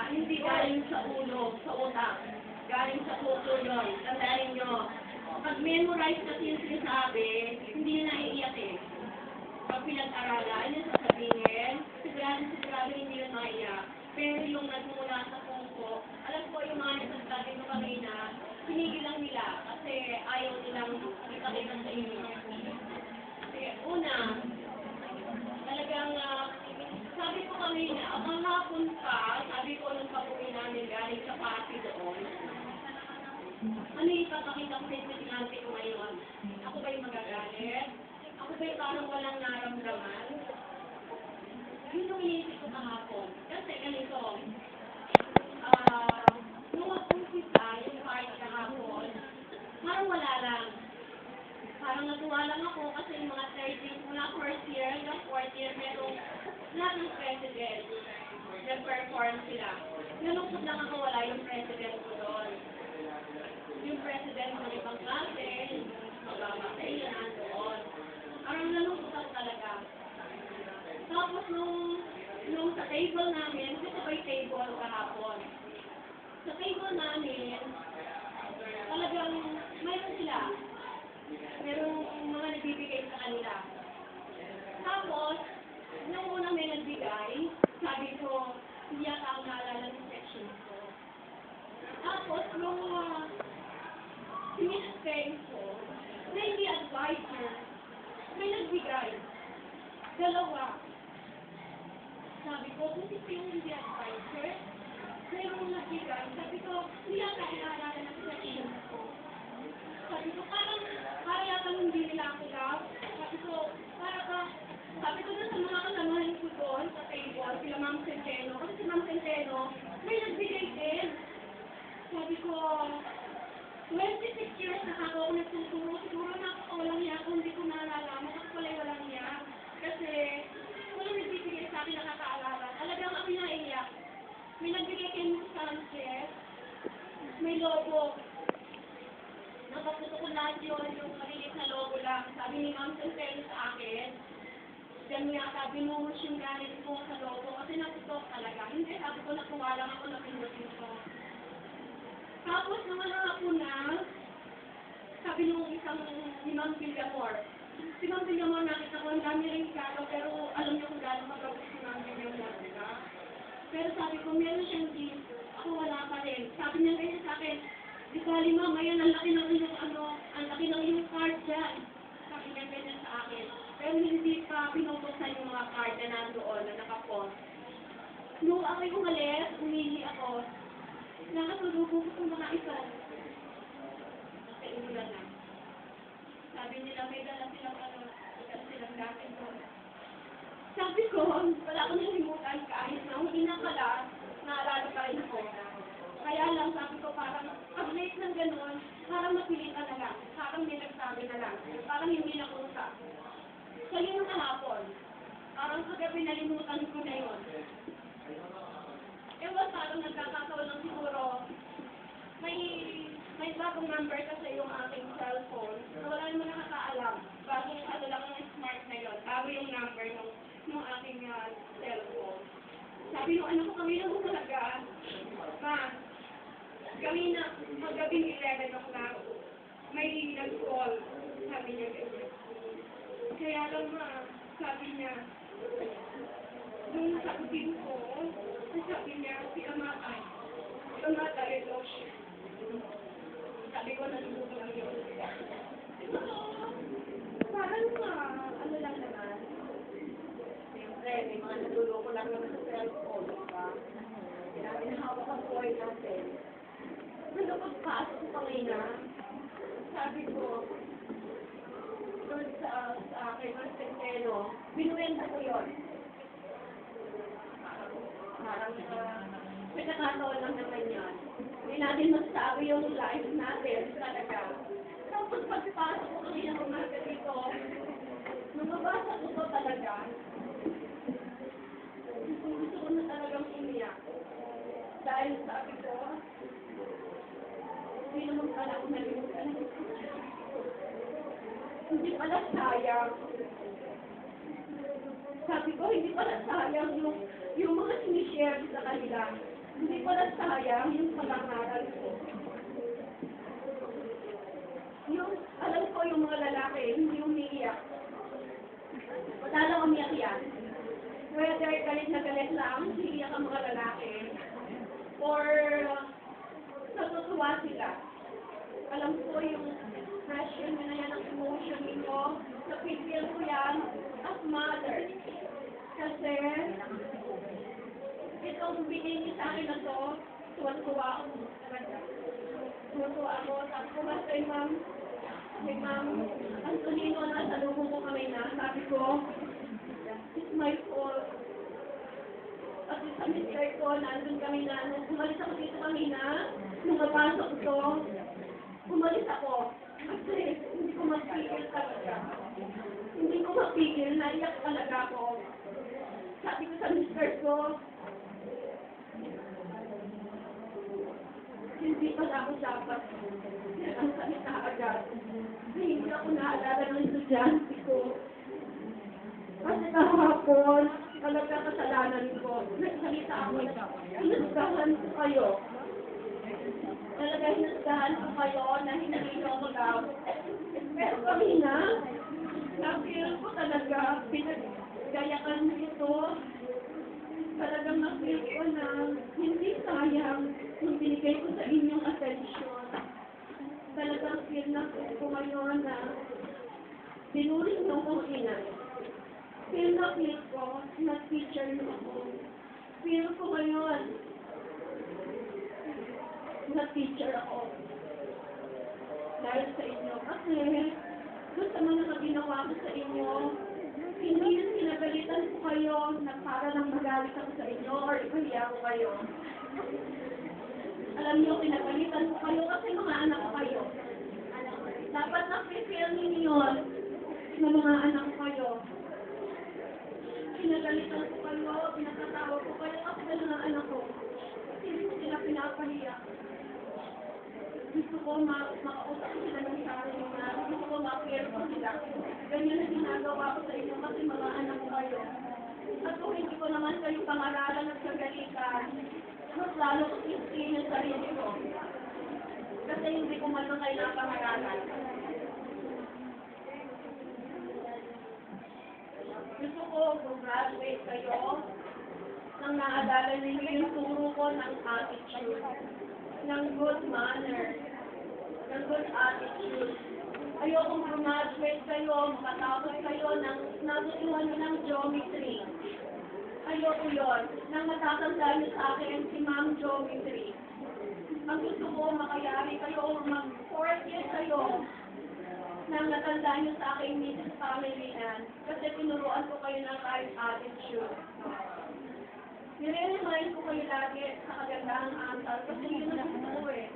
hindi galing sa ulo, sa utak. Galing sa puso yun. Tandaan nyo. Pag memorize kasi yung sinasabi, hindi nyo naiiyak eh. Pag pinag-aralan, yung sasabihin, sigurado hindi yun maiiyak. Pero yung nagmula sa puso, alam ko yung mga nagsasabi ko kanina, sinigil lang nila kasi ayaw nilang ipakita sa inyo. Kasi una, talagang sabi ko kanina, ang hapon pa, sabi ko nung pag-uwi namin galing sa party doon, ano yung ipapakita ko sa estudyante ko ngayon? Ako ba yung magagalit? Ako ba yung parang walang naramdaman? Yun yung iniisip ko kahapon. Kasi ganito, nung mag-umpisa, yung party kahapon, parang wala lang. Parang natuwa lang ako kasi yung mga third year, mula first year hanggang fourth year, merong lahat ng president. Nag-perform sila. Nalungkot lang ako wala yung president ko doon. Yung president ng ibang klase, mababatay na nandoon. Parang nalungkot ako talaga. Tapos nung sa table namin, kasi may table kahapon. Sa table namin, talagang mayroon sila. Merong mga nagbibigay sa kanila. Tapos, nung unang may nagbigay, sabi ko, hindi yata ako naalala ng section ko. Tapos, nung sinispen ko, na hindi advisor, may nagbigay. Dalawa. Sabi ko, kung ito yung hindi advisor, mayroong nagbigay. Sabi ko, hindi yata ako naalala ng section ko. Sabi ko, parang yata hindi nila ako daw. Sabi ko na sa mga kasamahan ko doon sa table, sila Ma'am Centeno. Kasi si Ma'am Centeno, may nagbigay din. Sabi ko, 26 years na ako nagtuturo. Siguro nakakawalang niya ako, hindi ko naalala. Kasi pala walang niya. Kasi, walang nagbibigay sa akin nakakaalala. Talagang ako naiiyak. May nagbigay kay Ms. Sanchez. May logo. Napaputo ko lahat yun, yung maliit na logo lang. Sabi ni Ma'am Centeno sa akin, ganun yata, binuhos yung galit ko sa logo kasi naputok talaga. Hindi, sabi ko, nakuha lang ako na pinutin ko. Tapos, nung ako na, sabi nung isang ni Ma'am Villamor, si Ma'am Villamor nakita ko, ang dami rin karo, pero alam niyo kung gano'ng magagos si Ma'am Villamor, diba? Pero sabi ko, meron siyang gift, ako wala pa rin. Sabi niya kayo sa akin, di bali Ma'am, ayan, ang laki ng iyong ang laki ng iyong card dyan. Sabi niya ganyan sa akin. Pero hindi pa pinupuksan yung mga card na nandoon, na nakapost. Nung ako'y umalis, umihi ako. Nakatulugo ko itong mga ito. Kasi umulan na. Sabi nila, may dala silang dati doon. Sabi ko, wala ko nalimutan kahit na ina pala, naalala pa rin ko. Kaya lang, sabi ko, parang pag-late ng gano'n, parang mapilitan na lang. Parang may nagsabi na lang. Parang hindi na kusa. So, yun kahapon. Parang kagabi nalimutan ko na yun. Ewan, parang nagkakataon lang siguro. May bagong number kasi yung aking cellphone. So, wala naman nakakaalam. Bagong ano lang ang smart na yun. Bago yung number ng aking cellphone. Sabi nung anak ko, kami na ko talaga. Ma, kami na, magabing 11 o'clock, may nag-call. Sabi niya ganyan. Kaya lang ma, sabi niya, nung sabihin ko, sabi niya, si Amatay daw siya. Sabi ko, nalimutan lang yun. Parang ano lang naman. Siyempre, may mga naluloko lang naman sa cellphone, diba? Pinahawak ang buhay natin. Nung pagpasok ko kanina, sabi ko, doon sa akin, Ma'am Centeno, binuwenta ko yun. Parang pinakataon lang naman yan. Hindi natin masasabi yung life natin talaga. Tapos pagpasok ko kanina umaga dito, nung mabasa ko to talaga, gusto ko na talagang umiyak. Dahil sabi ko, hindi naman pala ako nalimutan. Hindi pala sayang. Sabi ko, hindi pala sayang yung mga sinishare sa kanila. Hindi ko na sayang yung pag-aaral ko. Yung, alam ko yung mga lalaki, hindi umiiyak. Wala lang umiyak yan. Whether galit na galit lang, iiyak ang mga lalaki. Or natutuwa sila. Alam ko yung pressure nyo na yan, ang emotion ninyo. Napipil ko yan as mother. Kasi itong bigay niyo sa akin na to, tuwan-tuwa ako. Tuwan-tuwa ako. Tapos kay Ma'am Antonino, nasa lubong ko kami na. Sabi ko, it's my fault. At sa mister ko, nandun kami na. Nung umalis ako dito kanina, nung napasok ko, umalis ako. Kasi hindi ko mapigil talaga. Hindi ko mapigil, naiyak talaga ako. Sabi ko sa mister ko, hindi pala ako dapat ang salita agad. Hindi ako naalala ng estudyante ko. Kasi kahapon, talaga kasalanan ko. Nagsalita ako, hinasgahan ko kayo. Talaga hinasgahan ko kayo na hindi ko ako daw. Pero kanina, na-feel ko talaga, pinagayakan mo ito. Talagang na-feel ko na hindi sayang yung binigay ko sa inyong atensyon. Talagang feel na ko ngayon na binuri niyo kong ina. Feel ko na teacher niyo ako. Feel ko ngayon na teacher ako. Dahil sa inyo. Kasi doon sa mga ginawa ko sa inyo, hindi yung sinagalitan ko kayo na para lang magalit ako sa inyo or ipahiya ko kayo. Alam niyo, pinagalitan ko kayo kasi mga anak ko kayo. Dapat na-feel ninyo yun na mga anak ko kayo. Pinagalitan ko kayo, pinatatawa ko kayo kasi mga anak ko. Hindi ko sila pinapahiya. Gusto ko makausap sila ng sarili na gusto ko ma-feel ko sila. Ganyan na ginagawa ko sa inyo kasi mga anak ko kayo. At kung hindi ko naman kayo pangaralan at kagalitan, mas lalo ko isipin yung sarili ko. Kasi hindi ko man kayo napangaralan. Gusto ko graduate kayo nang naalala ninyo yung turo ko ng attitude, ng good manner, ng good attitude. Ayokong graduate kayo, makatapos kayo ng natutuhan nyo ng geometry. Ayoko yun. Nang matatanda nyo sa akin si Ma'am Geometry. Ang gusto ko, makayari kayo, mag-4th year kayo. Nang natanda nyo sa akin, Mrs. Pamelian. Kasi tinuruan ko kayo ng right attitude. Nire-remind ko kayo lagi sa kagandahang asal. Kasi yun ang gusto ko eh.